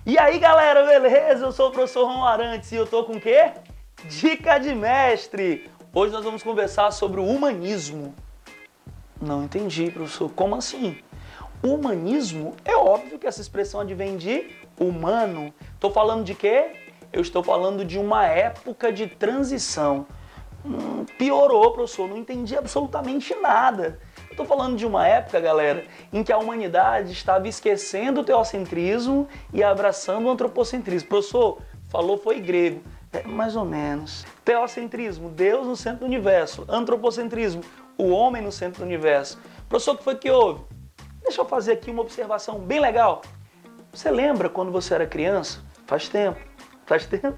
E aí, galera, beleza? Eu sou o professor Ron Arantes e eu tô com o quê? Dica de mestre! Hoje nós vamos conversar sobre o humanismo. Não entendi, professor. Como assim? Humanismo? É óbvio que essa expressão advém de humano. Estou falando de quê? Eu estou falando de uma época de transição. Piorou, professor. Não entendi absolutamente nada. Eu estou falando de uma época, galera, em que a humanidade estava esquecendo o teocentrismo e abraçando o antropocentrismo. Professor, falou foi grego. Mais ou menos. Teocentrismo, Deus no centro do universo. Antropocentrismo, o homem no centro do universo. Professor, o que foi que houve? Deixa eu fazer aqui uma observação bem legal. Você lembra quando você era criança? Faz tempo. Faz tempo?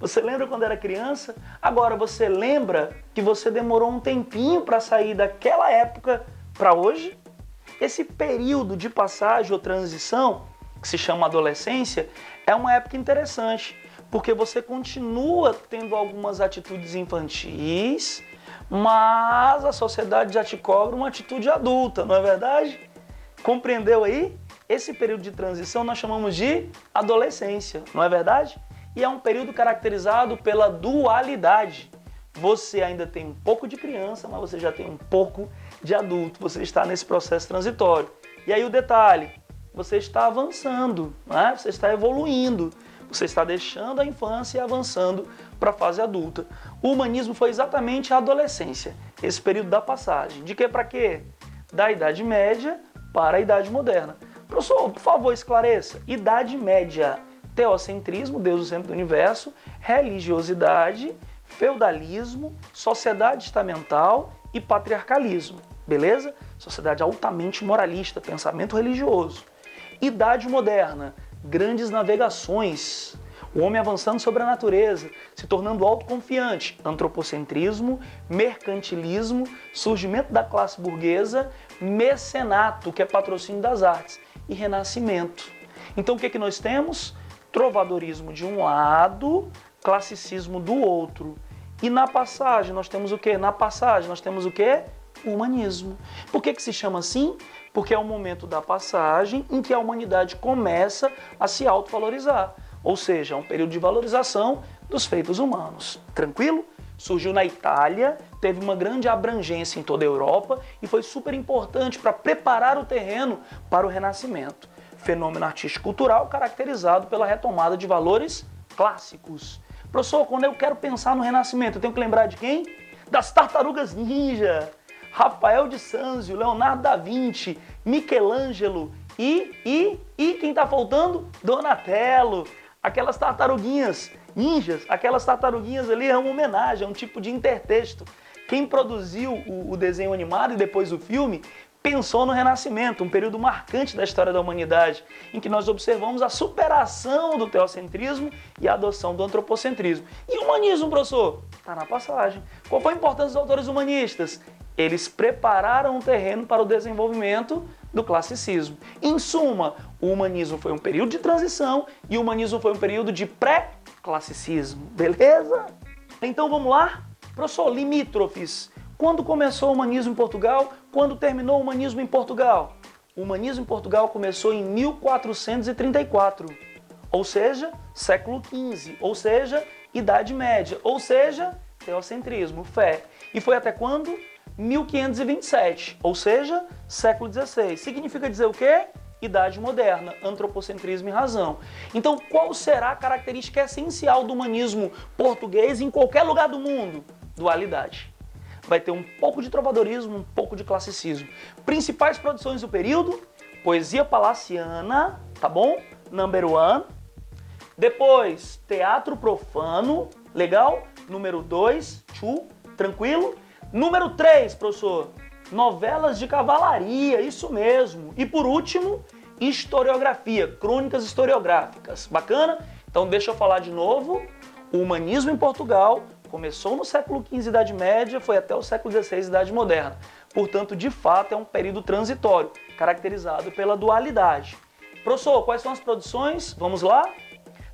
Você lembra quando era criança? Agora, você lembra que você demorou um tempinho para sair daquela época para hoje? Esse período de passagem ou transição, que se chama adolescência, é uma época interessante, porque você continua tendo algumas atitudes infantis, mas a sociedade já te cobra uma atitude adulta, não é verdade? Compreendeu aí? Esse período de transição nós chamamos de adolescência, não é verdade? E é um período caracterizado pela dualidade. Você ainda tem um pouco de criança, mas você já tem um pouco de adulto. Você está nesse processo transitório. E aí o detalhe, você está avançando, né? Você está evoluindo. Você está deixando a infância e avançando para a fase adulta. O humanismo foi exatamente a adolescência, esse período da passagem. De que para quê? Da Idade Média para a Idade Moderna. Professor, por favor, esclareça. Idade Média. Teocentrismo, Deus no centro do universo, religiosidade, feudalismo, sociedade estamental e patriarcalismo, beleza? Sociedade altamente moralista, pensamento religioso. Idade moderna, grandes navegações, o homem avançando sobre a natureza, se tornando autoconfiante, antropocentrismo, mercantilismo, surgimento da classe burguesa, mecenato, que é patrocínio das artes, e renascimento. Então o que nós temos? Trovadorismo de um lado, classicismo do outro. E na passagem nós temos o quê? Na passagem nós temos o quê? O humanismo. Por que se chama assim? Porque é o momento da passagem em que a humanidade começa a se autovalorizar. Ou seja, é um período de valorização dos feitos humanos. Tranquilo? Surgiu na Itália, teve uma grande abrangência em toda a Europa e foi super importante para preparar o terreno para o Renascimento. Fenômeno artístico-cultural caracterizado pela retomada de valores clássicos. Professor, quando eu quero pensar no Renascimento, eu tenho que lembrar de quem? Das Tartarugas Ninja, Rafael de Sanzio, Leonardo da Vinci, Michelangelo e quem está faltando? Donatello. Aquelas tartaruguinhas ninjas, aquelas tartaruguinhas ali é uma homenagem, é um tipo de intertexto. Quem produziu o desenho animado e depois o filme pensou no Renascimento, um período marcante da história da humanidade, em que nós observamos a superação do teocentrismo e a adoção do antropocentrismo. E o humanismo, professor? Está na passagem. Qual foi a importância dos autores humanistas? Eles prepararam o terreno para o desenvolvimento do classicismo. Em suma, o humanismo foi um período de transição e o humanismo foi um período de pré-classicismo. Beleza? Então vamos lá? Professor, limítrofes. Quando começou o humanismo em Portugal? Quando terminou o humanismo em Portugal? O humanismo em Portugal começou em 1434, ou seja, século XV, ou seja, Idade Média, ou seja, teocentrismo, fé. E foi até quando? 1527, ou seja, século XVI. Significa dizer o quê? Idade Moderna, antropocentrismo e razão. Então, qual será a característica essencial do humanismo português em qualquer lugar do mundo? Dualidade. Vai ter um pouco de trovadorismo, um pouco de classicismo. Principais produções do período, poesia palaciana, tá bom? Number one. Depois, teatro profano, legal? Número 2, tranquilo? Número 3, professor, novelas de cavalaria, isso mesmo. E por último, historiografia, crônicas historiográficas. Bacana? Então deixa eu falar de novo. O humanismo em Portugal começou no século XV, Idade Média, foi até o século XVI, Idade Moderna. Portanto, de fato, é um período transitório, caracterizado pela dualidade. Professor, quais são as produções? Vamos lá?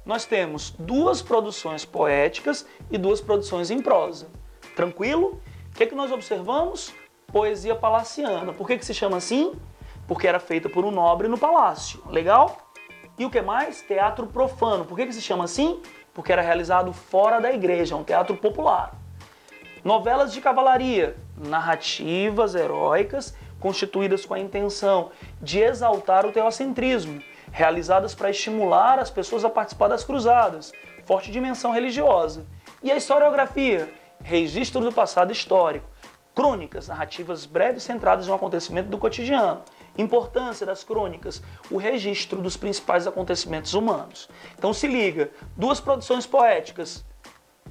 Nós temos 2 produções poéticas e 2 produções em prosa. Tranquilo? O que nós observamos? Poesia palaciana. Por que se chama assim? Porque era feita por um nobre no palácio. Legal? E o que mais? Teatro profano. Por que se chama assim? Porque era realizado fora da igreja, um teatro popular. Novelas de cavalaria, narrativas heróicas constituídas com a intenção de exaltar o teocentrismo, realizadas para estimular as pessoas a participar das cruzadas, forte dimensão religiosa. E a historiografia, registro do passado histórico, crônicas, narrativas breves centradas em um acontecimento do cotidiano. Importância das crônicas, o registro dos principais acontecimentos humanos. Então se liga, duas produções poéticas,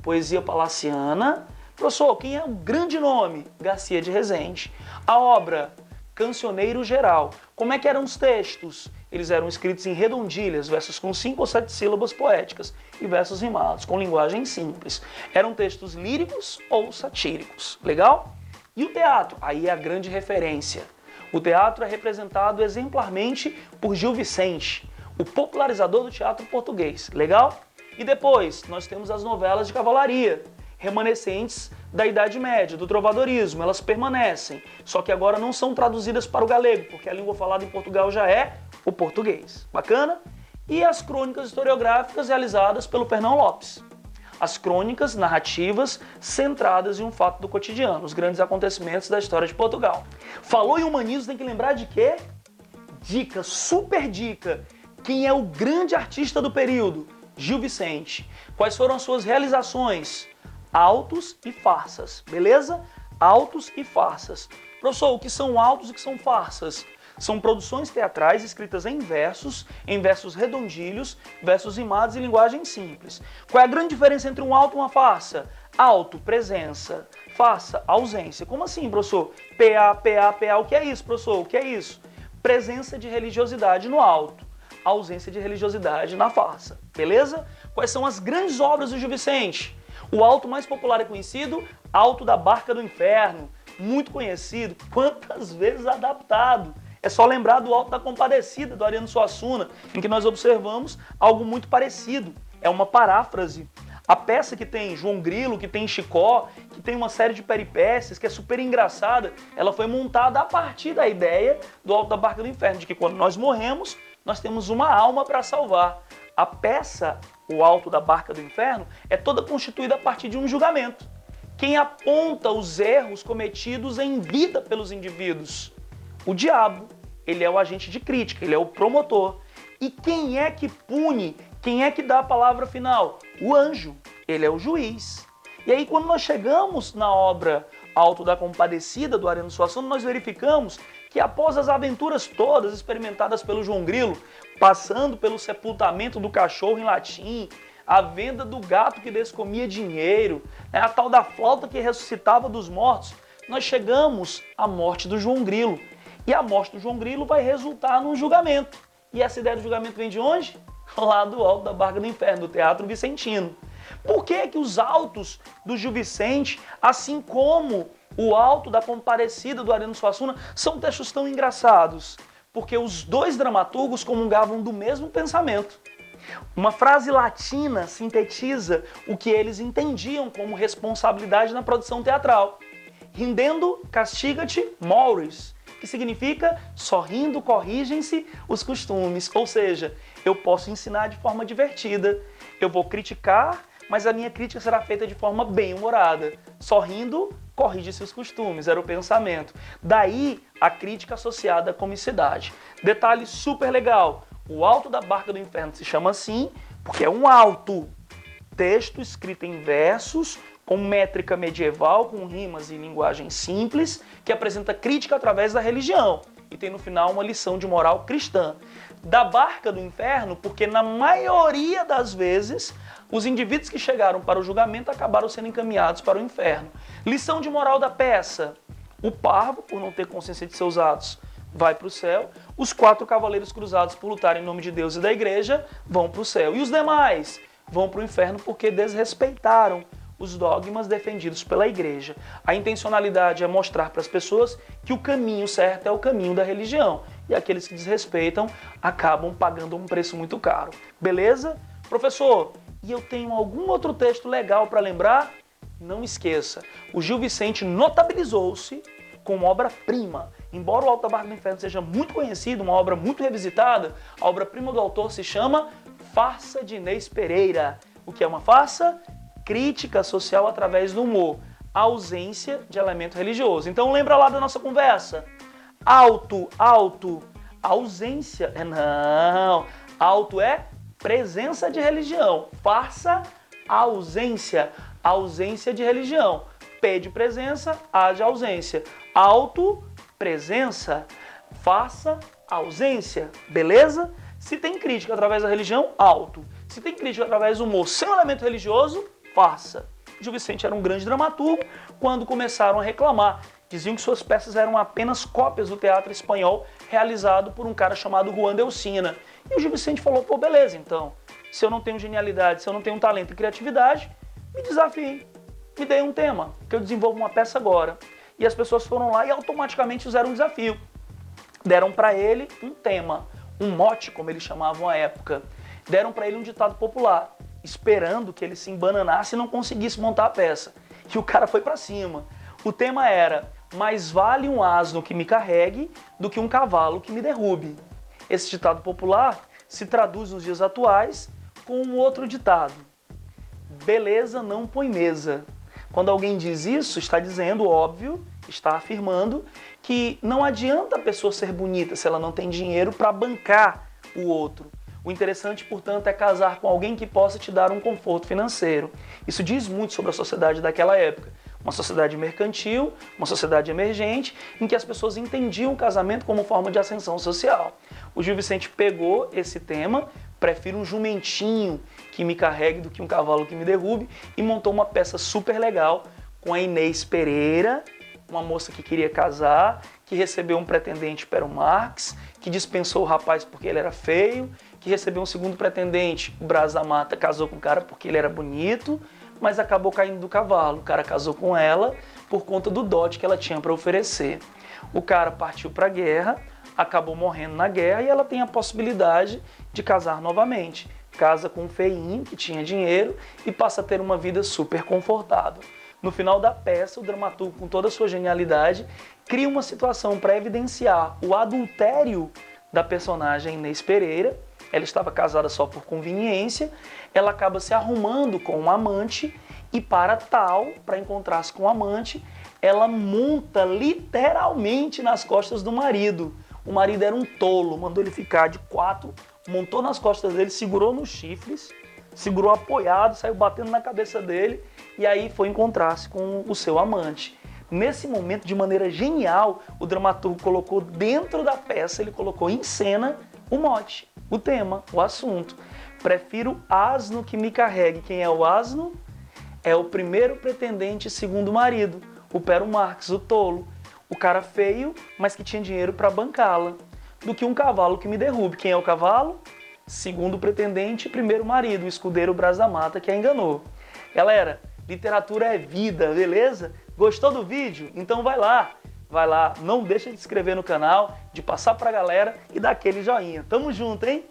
poesia palaciana. Professor, quem é o grande nome? Garcia de Rezende. A obra, Cancioneiro Geral. Como é que eram os textos? Eles eram escritos em redondilhas, versos com 5 ou 7 sílabas poéticas e versos rimados, com linguagem simples. Eram textos líricos ou satíricos. Legal? E o teatro? Aí é a grande referência. O teatro é representado exemplarmente por Gil Vicente, o popularizador do teatro português. Legal? E depois, nós temos as novelas de cavalaria, remanescentes da Idade Média, do trovadorismo. Elas permanecem, só que agora não são traduzidas para o galego, porque a língua falada em Portugal já é o português. Bacana? E as crônicas historiográficas realizadas pelo Fernão Lopes. As crônicas narrativas centradas em um fato do cotidiano, os grandes acontecimentos da história de Portugal. Falou em humanismo, tem que lembrar de quê? Dica, super dica. Quem é o grande artista do período? Gil Vicente. Quais foram as suas realizações? Autos e farsas, beleza? Autos e farsas. Professor, o que são autos e o que são farsas? São produções teatrais escritas em versos redondilhos, versos rimados e linguagem simples. Qual é a grande diferença entre um auto e uma farsa? Auto, presença. Farsa, ausência. Como assim, professor? PA. O que é isso, professor? O que é isso? Presença de religiosidade no auto. Ausência de religiosidade na farsa. Beleza? Quais são as grandes obras do Gil Vicente? O auto mais popular e conhecido, Auto da Barca do Inferno. Muito conhecido. Quantas vezes adaptado? É só lembrar do Auto da Compadecida, do Ariano Suassuna, em que nós observamos algo muito parecido. É uma paráfrase. A peça que tem João Grilo, que tem Chicó, que tem uma série de peripécias, que é super engraçada, ela foi montada a partir da ideia do Auto da Barca do Inferno, de que quando nós morremos, nós temos uma alma para salvar. A peça, o Auto da Barca do Inferno, é toda constituída a partir de um julgamento. Quem aponta os erros cometidos em vida pelos indivíduos? O diabo. Ele é o agente de crítica, ele é o promotor. E quem é que pune? Quem é que dá a palavra final? O anjo. Ele é o juiz. E aí, quando nós chegamos na obra Auto da Compadecida, do Ariano Suassuna, nós verificamos que após as aventuras todas experimentadas pelo João Grilo, passando pelo sepultamento do cachorro em latim, a venda do gato que descomia dinheiro, a tal da flauta que ressuscitava dos mortos, nós chegamos à morte do João Grilo. E a morte do João Grilo vai resultar num julgamento. E essa ideia do julgamento vem de onde? Lá do Alto da Barca do Inferno, do Teatro Vicentino. Por que os autos do Gil Vicente, assim como o Auto da Compadecida do Ariano Suassuna, são textos tão engraçados? Porque os dois dramaturgos comungavam do mesmo pensamento. Uma frase latina sintetiza o que eles entendiam como responsabilidade na produção teatral. Rindendo, castiga-te, mores, que significa sorrindo, corrigem-se os costumes. Ou seja, eu posso ensinar de forma divertida, eu vou criticar, mas a minha crítica será feita de forma bem-humorada. Sorrindo, corrige-se os costumes, era o pensamento. Daí a crítica associada à comicidade. Detalhe super legal, o Auto da Barca do Inferno se chama assim porque é um auto, texto escrito em versos, com métrica medieval, com rimas e linguagem simples, que apresenta crítica através da religião. E tem no final uma lição de moral cristã. Da Barca do Inferno, porque na maioria das vezes, os indivíduos que chegaram para o julgamento acabaram sendo encaminhados para o inferno. Lição de moral da peça. O parvo, por não ter consciência de seus atos, vai para o céu. Os 4 cavaleiros cruzados, por lutarem em nome de Deus e da igreja, vão para o céu. E os demais vão para o inferno porque desrespeitaram os dogmas defendidos pela igreja. A intencionalidade é mostrar para as pessoas que o caminho certo é o caminho da religião. E aqueles que desrespeitam acabam pagando um preço muito caro. Beleza? Professor, e eu tenho algum outro texto legal para lembrar? Não esqueça, o Gil Vicente notabilizou-se com obra-prima, embora o Alto da Barra do Inferno seja muito conhecido, uma obra muito revisitada, a obra-prima do autor se chama Farsa de Inês Pereira. O que é uma farsa? Crítica social através do humor. A ausência de elemento religioso. Então lembra lá da nossa conversa? Alto, ausência. Não. Alto é presença de religião. Farsa, ausência. Ausência de religião. P de presença, A de ausência. Alto, presença. Farsa, ausência. Beleza? Se tem crítica através da religião, alto. Se tem crítica através do humor sem elemento religioso, farsa. Gil Vicente era um grande dramaturgo quando começaram a reclamar. Diziam que suas peças eram apenas cópias do teatro espanhol realizado por um cara chamado Juan de Ossina. E o Gil Vicente falou, pô, beleza, então, se eu não tenho genialidade, se eu não tenho talento e criatividade, me desafie, me dê um tema, que eu desenvolvo uma peça agora. E as pessoas foram lá e automaticamente fizeram um desafio. Deram para ele um tema, um mote, como eles chamavam à época. Deram para ele um ditado popular, esperando que ele se embananasse e não conseguisse montar a peça. E o cara foi para cima. O tema era, mais vale um asno que me carregue do que um cavalo que me derrube. Esse ditado popular se traduz nos dias atuais com um outro ditado. Beleza não põe mesa. Quando alguém diz isso, está dizendo, óbvio, está afirmando que não adianta a pessoa ser bonita se ela não tem dinheiro para bancar o outro. O interessante, portanto, é casar com alguém que possa te dar um conforto financeiro. Isso diz muito sobre a sociedade daquela época. Uma sociedade mercantil, uma sociedade emergente, em que as pessoas entendiam o casamento como forma de ascensão social. O Gil Vicente pegou esse tema, prefiro um jumentinho que me carregue do que um cavalo que me derrube, e montou uma peça super legal com a Inês Pereira, uma moça que queria casar, que recebeu um pretendente Pero Marx, que dispensou o rapaz porque ele era feio, que recebeu um segundo pretendente, o Brás da Mata, casou com o cara porque ele era bonito, mas acabou caindo do cavalo. O cara casou com ela por conta do dote que ela tinha para oferecer. O cara partiu para a guerra, acabou morrendo na guerra e ela tem a possibilidade de casar novamente. Casa com um feinho que tinha dinheiro e passa a ter uma vida super confortável. No final da peça, o dramaturgo, com toda a sua genialidade, cria uma situação para evidenciar o adultério da personagem Inês Pereira. Ela estava casada só por conveniência, ela acaba se arrumando com um amante e para encontrar-se com o amante, ela monta literalmente nas costas do marido. O marido era um tolo, mandou ele ficar de quatro, montou nas costas dele, segurou nos chifres, segurou apoiado, saiu batendo na cabeça dele e aí foi encontrar-se com o seu amante. Nesse momento, de maneira genial, o dramaturgo colocou dentro da peça, ele colocou em cena o mote, o tema, o assunto. Prefiro asno que me carregue. Quem é o asno? É o primeiro pretendente segundo marido, o Pero Marx, o tolo. O cara feio, mas que tinha dinheiro para bancá-la. Do que um cavalo que me derrube. Quem é o cavalo? Segundo pretendente, primeiro marido, o escudeiro Brás da Mata, que a enganou. Galera, literatura é vida, beleza? Gostou do vídeo? Então vai lá, não deixa de se inscrever no canal, de passar pra galera e dar aquele joinha. Tamo junto, hein?